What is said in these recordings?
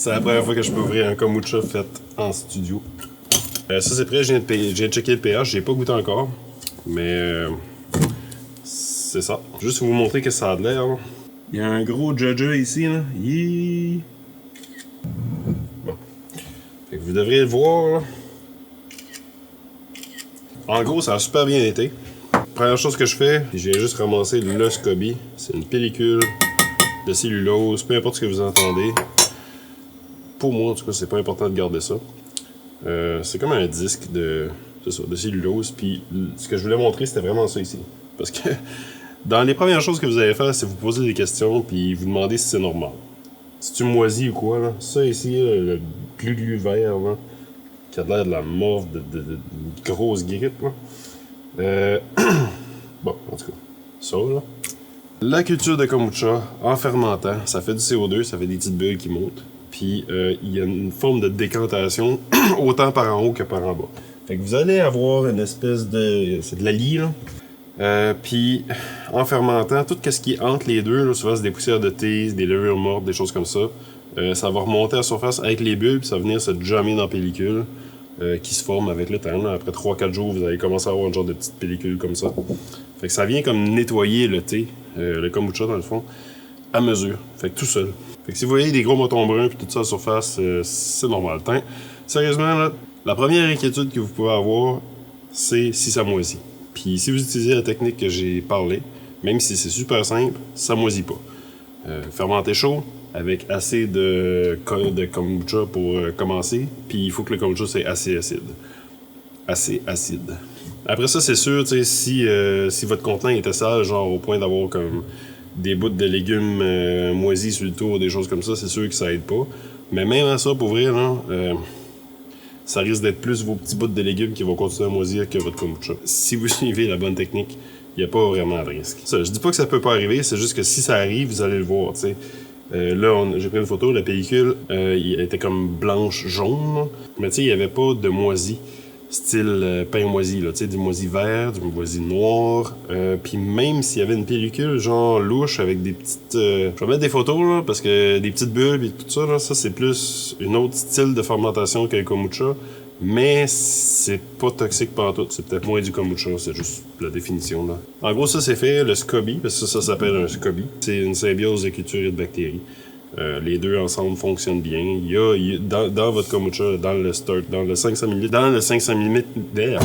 C'est la première fois que je peux ouvrir un kombucha fait en studio. Ça c'est prêt, je viens de checker le pH, j'ai pas goûté encore. Mais c'est ça. Juste vous montrer que ça a de l'air. Il y a un gros Jaja ici. Là. Bon. Fait que vous devriez le voir. Là. En gros, ça a super bien été. Première chose que je fais, j'ai juste ramassé le SCOBY. C'est une pellicule de cellulose, peu importe ce que vous entendez. Pour moi, en tout cas, c'est pas important de garder ça. C'est comme un disque de cellulose. Puis ce que je voulais montrer, c'était vraiment ça ici. Parce que dans les premières choses que vous allez faire, c'est vous poser des questions puis vous demander si c'est normal. Si tu moisis ou quoi, là. Ça ici, là, le glu-glu vert, là, qui a l'air de la morve de grosse grippe, là. Bon, en tout cas, ça, là. La culture de kombucha, en fermentant, ça fait du CO2, ça fait des petites bulles qui montent. Puis, il y a une forme de décantation, autant par en haut que par en bas. Fait que vous allez avoir une espèce de... c'est de la lie, là. Puis, en fermentant, tout ce qui est entre les deux, là, souvent c'est des poussières de thé, des levures mortes, des choses comme ça, ça va remonter à la surface avec les bulles, puis ça va venir se jammer dans la pellicule, qui se forme avec le temps. Là. Après 3-4 jours, vous allez commencer à avoir un genre de petite pellicule comme ça. Fait que ça vient comme nettoyer le thé, le kombucha dans le fond, à mesure. Fait que tout seul. Fait que si vous voyez des gros motons bruns puis tout ça à la surface, c'est normal. Sérieusement, là, la première inquiétude que vous pouvez avoir, c'est si ça moisit. Puis si vous utilisez la technique que j'ai parlé, même si c'est super simple, ça moisit pas. Fermenter chaud avec assez de kombucha pour commencer, puis il faut que le kombucha soit assez acide. Assez acide. Après ça, c'est sûr, si votre contenant était sale, genre au point d'avoir comme des bouts de légumes moisis sur le tour, des choses comme ça, c'est sûr que ça aide pas. Mais même à ça, pour ouvrir, là, ça risque d'être plus vos petits bouts de légumes qui vont continuer à moisir que votre kombucha. Si vous suivez la bonne technique, il n'y a pas vraiment de risque. Ça, je dis pas que ça peut pas arriver, c'est juste que si ça arrive, vous allez le voir, tu sais. Là, j'ai pris une photo, la pellicule, elle était comme blanche-jaune, là. Mais tu sais, il n'y avait pas de moisi. Style pain moisi, là, tu sais, du moisi vert, du moisi noir. Puis même s'il y avait une pellicule genre louche avec des petites... je vais mettre des photos, là, parce que des petites bulles et tout ça, là, ça c'est plus une autre style de fermentation que le kombucha. Mais c'est pas toxique partout. C'est peut-être moins du kombucha, c'est juste la définition, là. En gros, ça c'est fait, le SCOBY, parce que ça s'appelle un SCOBY. C'est une symbiose de culture et de bactéries. Les deux ensemble fonctionnent bien. Il y a dans votre kombucha, dans le 500 ml, dans le 500 ml,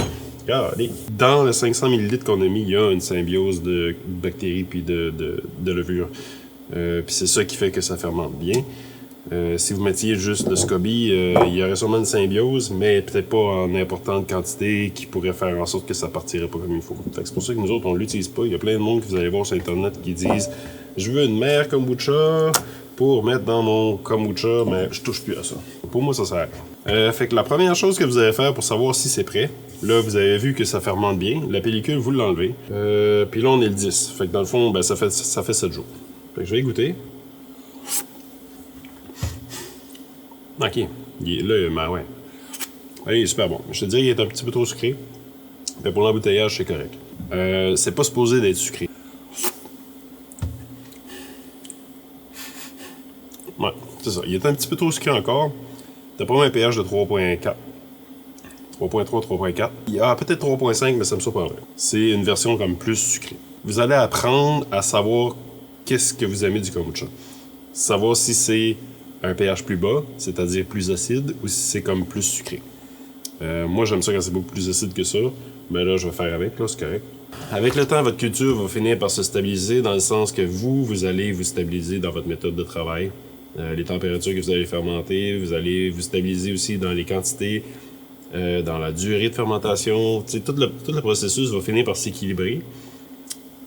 dans le 500 ml qu'on a mis, il y a une symbiose de bactéries puis de levures. Puis c'est ça qui fait que ça fermente bien. Si vous mettiez juste le SCOBY, il y aurait sûrement une symbiose, mais peut-être pas en importante quantité qui pourrait faire en sorte que ça partirait pas comme il faut. Fait que c'est pour ça que nous autres, on l'utilise pas. Il y a plein de monde que vous allez voir sur Internet qui disent « Je veux une mère kombucha pour mettre dans mon kombucha, mais je touche plus à ça. » Pour moi, ça sert. Fait que la première chose que vous allez faire pour savoir si c'est prêt, là, vous avez vu que ça fermente bien. La pellicule, vous l'enlevez. Puis là, on est le 10. Fait que dans le fond, ben, ça fait 7 jours. Fait que je vais y goûter. Ok. Là, ben ouais. Il est super bon. Je te dirais qu'il est un petit peu trop sucré. Mais pour l'embouteillage, c'est correct. C'est pas supposé d'être sucré. Ouais, c'est ça. Il est un petit peu trop sucré encore. T'as pas un pH de 3.4. 3.3, 3.4. Il y a peut-être 3.5, mais ça me surprendrait. C'est une version comme plus sucrée. Vous allez apprendre à savoir qu'est-ce que vous aimez du kombucha. Savoir si c'est un pH plus bas, c'est-à-dire plus acide, ou si c'est comme plus sucré. Moi, j'aime ça quand c'est beaucoup plus acide que ça, mais là, je vais faire avec, là, c'est correct. Avec le temps, votre culture va finir par se stabiliser dans le sens que vous allez vous stabiliser dans votre méthode de travail. Les températures que vous allez fermenter, vous allez vous stabiliser aussi dans les quantités, dans la durée de fermentation. Tout le processus va finir par s'équilibrer,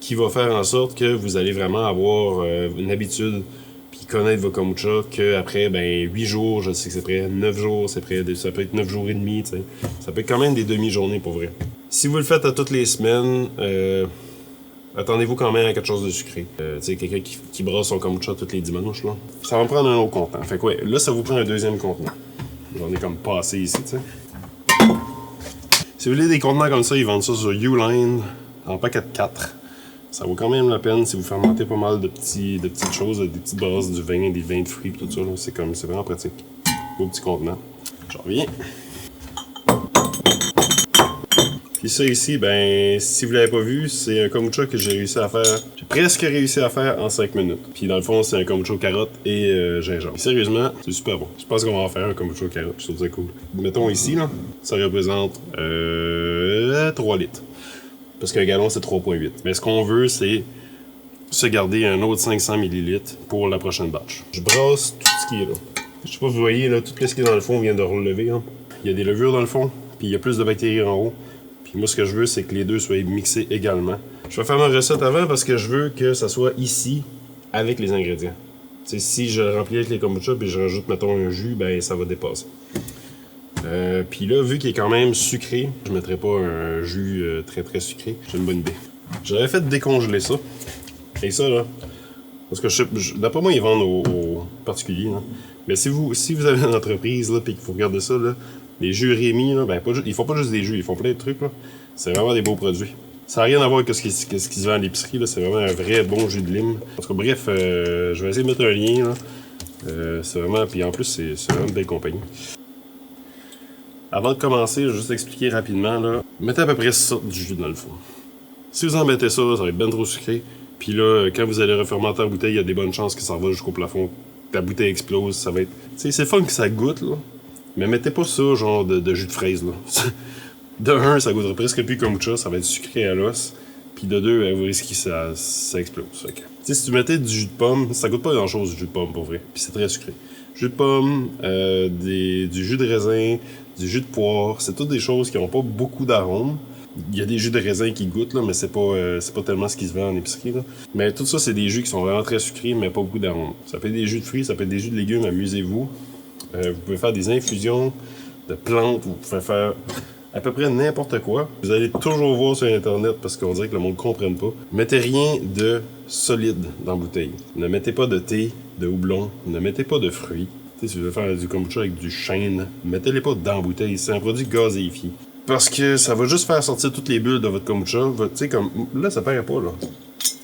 qui va faire en sorte que vous allez vraiment avoir une habitude puis connaître vos kombucha, qu'après, 8 jours, je sais que c'est prêt, 9 jours, c'est prêt, ça peut être 9 jours et demi, t'sais. Ça peut être quand même des demi-journées pour vrai. Si vous le faites à toutes les semaines, attendez-vous quand même à quelque chose de sucré. Quelqu'un qui brasse son kombucha tous les dimanches, là. Ça va me prendre un autre contenant. Fait que ouais, là, ça vous prend un deuxième contenant. J'en ai comme pas assez ici, tu sais. Si vous voulez des contenants comme ça, ils vendent ça sur Uline en paquet de 4. Ça vaut quand même la peine si vous fermentez pas mal de petites choses, des petites brasses, du vin, des vins de fruits, tout ça. C'est vraiment pratique. Beau petit contenant. J'en reviens. Puis ça ici, ben, si vous l'avez pas vu, c'est un kombucha que j'ai réussi à faire. J'ai presque réussi à faire en 5 minutes. Puis dans le fond, c'est un kombucha carotte et gingembre. Puis sérieusement, c'est super bon. Je pense qu'on va en faire un kombucha carotte. Je trouve ça cool. Mettons ici, là, ça représente 3 litres. Parce qu'un gallon, c'est 3,8. Mais ce qu'on veut, c'est se garder un autre 500 ml pour la prochaine batch. Je brasse tout ce qui est là. Je sais pas si vous voyez, là, tout ce qui est dans le fond vient de relever. Hein. Il y a des levures dans le fond, puis il y a plus de bactéries en haut. Puis moi, ce que je veux, c'est que les deux soient mixés également. Je vais faire ma recette avant parce que je veux que ça soit ici avec les ingrédients. T'sais, si je remplis avec les kombucha puis je rajoute, mettons, un jus, ben ça va dépasser. Puis là, vu qu'il est quand même sucré, je mettrai pas un jus très très sucré. J'ai une bonne idée. J'aurais fait décongeler ça. Et ça, là, parce que d'après moi, ils vendent aux particuliers. Là. Mais si vous avez une entreprise là, puis qu'il faut regarder ça, là, les jus Rémi, là, ben, ils font pas juste des jus, ils font plein de trucs. Là. C'est vraiment des beaux produits. Ça n'a rien à voir avec ce qui se vend à l'épicerie. C'est vraiment un vrai bon jus de lime. En tout cas, bref, je vais essayer de mettre un lien. Là. C'est vraiment... Puis en plus, c'est vraiment une belle compagnie. Avant de commencer, je vais juste expliquer rapidement. Là, mettez à peu près ça du jus dans le fond. Si vous en mettez ça, ça va être bien trop sucré. Puis là, quand vous allez refermenter la bouteille, il y a des bonnes chances que ça va jusqu'au plafond. Ta bouteille explose, ça va être... Tu sais, c'est fun que ça goûte, là. Mais mettez pas ça, genre, de jus de fraise, là. De un, ça goûtera presque plus comme ça, ça va être sucré à l'os. Puis de deux, vous risquez que ça explose. Okay. Tu sais, si tu mettais du jus de pomme, ça goûte pas grand-chose, du jus de pomme, pour vrai. Puis c'est très sucré. Jus de pomme, du jus de raisin, du jus de poire, c'est toutes des choses qui n'ont pas beaucoup d'arômes. Il y a des jus de raisin qui goûtent, là, mais c'est pas tellement ce qui se vend en épicerie. Là. Mais tout ça, c'est des jus qui sont vraiment très sucrés, mais pas beaucoup d'arômes. Ça peut être des jus de fruits, ça peut être des jus de légumes, amusez-vous. Vous pouvez faire des infusions de plantes, vous pouvez faire à peu près n'importe quoi. Vous allez toujours voir sur Internet parce qu'on dirait que le monde ne comprenne pas. Mettez rien de solide dans la bouteille. Ne mettez pas de thé, de houblon, ne mettez pas de fruits. T'sais, si vous voulez faire du kombucha avec du chêne, mettez-les pas dans la bouteille. C'est un produit gazéifié. Parce que ça va juste faire sortir toutes les bulles de votre kombucha. Tu sais, comme là, ça paraît pas, là.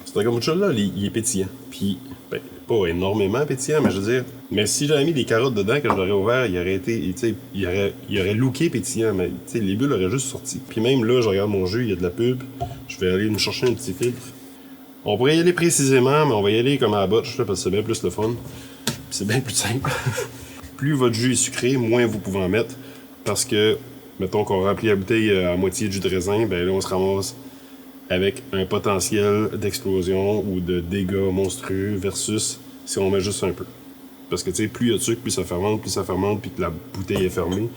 Ce kombucha-là, il est pétillant. Puis, ben, pas énormément pétillant, mais je veux dire... Mais si j'avais mis des carottes dedans, que je l'aurais ouvert, il aurait été... Tu sais, il aurait looké pétillant, mais tu sais, les bulles auraient juste sorti. Puis même là, je regarde mon jus, il y a de la pulpe. Je vais aller me chercher un petit filtre. On pourrait y aller précisément, mais on va y aller comme à la botche, parce que c'est bien plus le fun. Puis c'est bien plus simple. Plus votre jus est sucré, moins vous pouvez en mettre. Parce que, mettons qu'on remplit la bouteille à moitié de jus de raisin, ben là, on se ramasse avec un potentiel d'explosion ou de dégâts monstrueux versus si on met juste un peu. Parce que, tu sais, plus il y a de sucre, plus ça fermente, puis que la bouteille est fermée,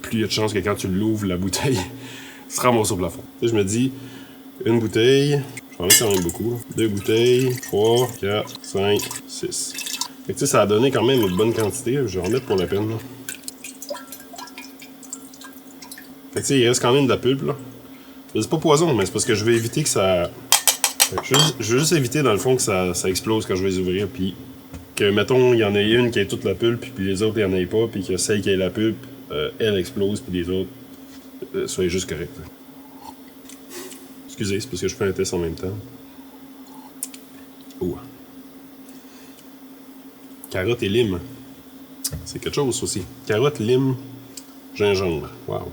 plus il y a de chances que quand tu l'ouvres, la bouteille se ramasse au plafond. Tu sais, je me dis, une bouteille, je vais en mettre quand même beaucoup, 2 bouteilles, 3, 4, 5, 6. Fait que, tu sais, ça a donné quand même une bonne quantité, je vais en mettre pour la peine, là. Fait que, tu sais, il reste quand même de la pulpe, là. C'est pas poison, mais c'est parce que je vais éviter que ça... Je veux juste éviter, dans le fond, que ça explose quand je vais les ouvrir, puis que, mettons, il y en a une qui ait toute la pulpe, puis les autres, il n'y en ait pas, puis que celle qui ait la pulpe, elle explose, puis les autres soient juste corrects. Excusez, c'est parce que je fais un test en même temps. Oh. Carotte et lime. C'est quelque chose, aussi. Carotte, lime, gingembre. Wow.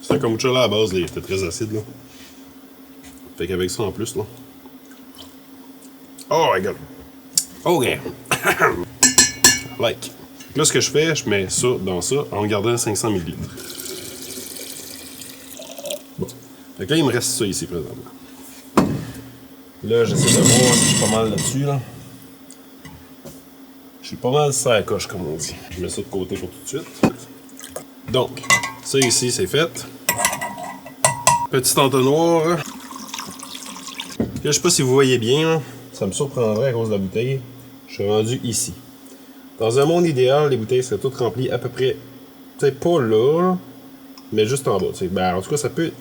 C'est un kombucha là à la base, il était très acide là. Fait qu'avec ça en plus là. Oh my god. Oh yeah. Like. Là ce que je fais, je mets ça dans ça en gardant 500 ml. Bon. Fait que là il me reste ça ici présentement. Là j'essaie de voir si je suis pas mal là-dessus là. Je suis pas mal sur la coche comme on dit. Je mets ça de côté pour tout de suite. Donc, ça ici c'est fait. Petit entonnoir. Là, je sais pas si vous voyez bien, là. Ça me surprendrait à cause de la bouteille. Je suis rendu ici. Dans un monde idéal, les bouteilles seraient toutes remplies à peu près, peut-être pas là, mais juste en bas. Ben, en tout cas, ça peut...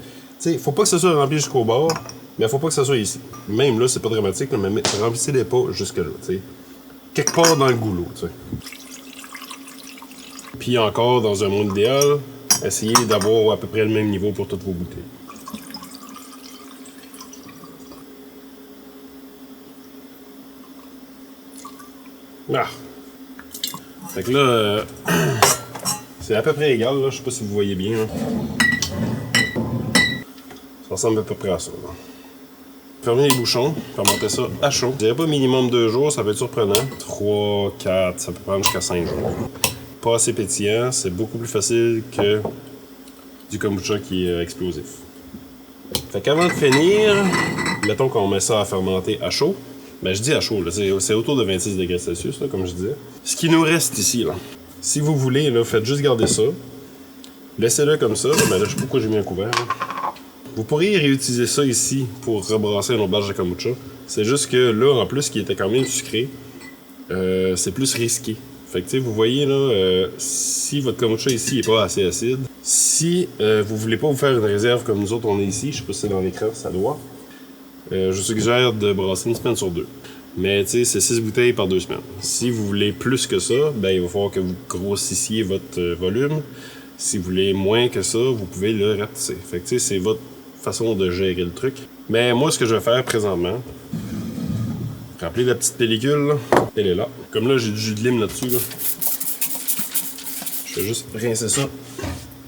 faut pas que ça soit rempli jusqu'au bord, mais faut pas que ça soit ici. Même là, c'est pas dramatique, là, mais remplissez-les pas jusque là. T'sais. Quelque part dans le goulot. T'sais. Puis encore, dans un monde idéal, essayez d'avoir à peu près le même niveau pour toutes vos bouteilles. Ah. Fait que là, c'est à peu près égal, là. Je sais pas si vous voyez bien. Là. Ça ressemble à peu près à ça. Là. Fermez les bouchons, fermentez ça à chaud. Je dirais pas minimum 2 jours, ça peut être surprenant. 3, 4, ça peut prendre jusqu'à 5 jours. Pas assez pétillant, c'est beaucoup plus facile que du kombucha qui est explosif. Fait qu'avant de finir, mettons qu'on met ça à fermenter à chaud. Ben je dis à chaud, c'est autour de 26 degrés Celsius, là, comme je disais. Ce qui nous reste ici, là. Si vous voulez, là, faites juste garder ça. Laissez-le comme ça. Ben là, je sais pas pourquoi j'ai mis un couvert. Là. Vous pourriez réutiliser ça ici pour rebrasser un autre batch de kombucha. C'est juste que là, en plus, qui était quand même sucré, c'est plus risqué. Fait que, tu sais, vous voyez, là, si votre kombucha ici n'est pas assez acide, si vous voulez pas vous faire une réserve comme nous autres, on est ici, je sais pas si c'est dans l'écran, ça doit, je suggère de brasser une semaine sur 2. Mais, tu sais, c'est 6 bouteilles par 2 semaines. Si vous voulez plus que ça, ben, il va falloir que vous grossissiez votre volume. Si vous voulez moins que ça, vous pouvez le rapetisser. Fait que, tu sais, c'est votre façon de gérer le truc. Mais moi, ce que je vais faire présentement, rappelez la petite pellicule, là. Elle est là. Comme là, j'ai du jus de lime là-dessus. Là. Je vais juste rincer ça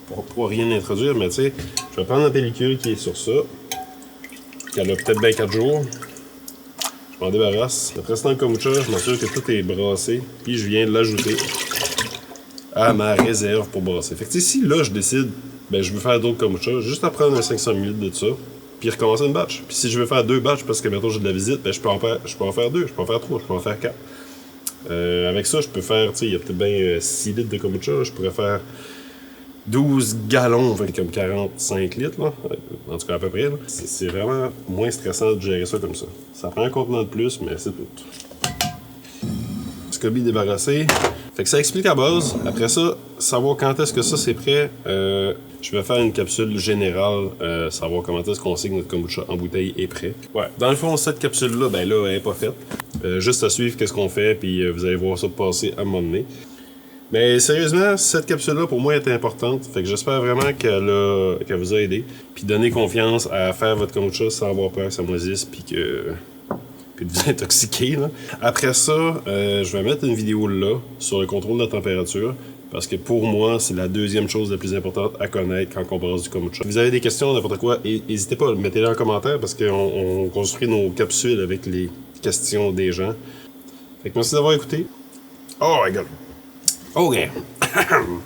pour pouvoir rien introduire. Mais tu sais, je vais prendre la pellicule qui est sur ça. Elle a peut-être bien 4 jours. Je m'en débarrasse. Le restant de kombucha, je m'assure que tout est brassé. Puis je viens de l'ajouter à ma réserve pour brasser. Fait que tu sais, si là, je décide, ben je veux faire d'autres kombucha, juste à prendre un 500 ml de ça. Puis recommencer une batch. Puis si je veux faire 2 batchs parce que maintenant j'ai de la visite, ben je peux en faire 2, je peux en faire 3, je peux en faire 4. Avec ça, je peux faire, tu sais, il y a peut-être bien 6 litres de kombucha, là, je pourrais faire 12 gallons, fait comme 45 litres, là. En tout cas à peu près. C'est vraiment moins stressant de gérer ça comme ça. Ça prend un contenant de plus, mais c'est tout. Scoby débarrassé. Fait que ça explique à base. Après ça, savoir quand est-ce que ça c'est prêt, je vais faire une capsule générale, savoir comment est-ce qu'on sait que notre kombucha en bouteille est prêt. Ouais, dans le fond, cette capsule-là, ben là, elle est pas faite. Juste à suivre qu'est-ce qu'on fait, puis vous allez voir ça passer à un moment donné. Mais sérieusement, cette capsule-là, pour moi, était importante. Fait que j'espère vraiment qu'elle vous a aidé. Puis donner confiance à faire votre kombucha sans avoir peur que ça moisisse, puis de vous intoxiquer. Là. Après ça, je vais mettre une vidéo là sur le contrôle de la température. Parce que pour moi, c'est la deuxième chose la plus importante à connaître quand on brasse du kombucha. Si vous avez des questions, n'importe quoi, n'hésitez pas, mettez-les en commentaire parce qu'on construit nos capsules avec les questions des gens. Fait que merci d'avoir écouté. Oh my god. OK.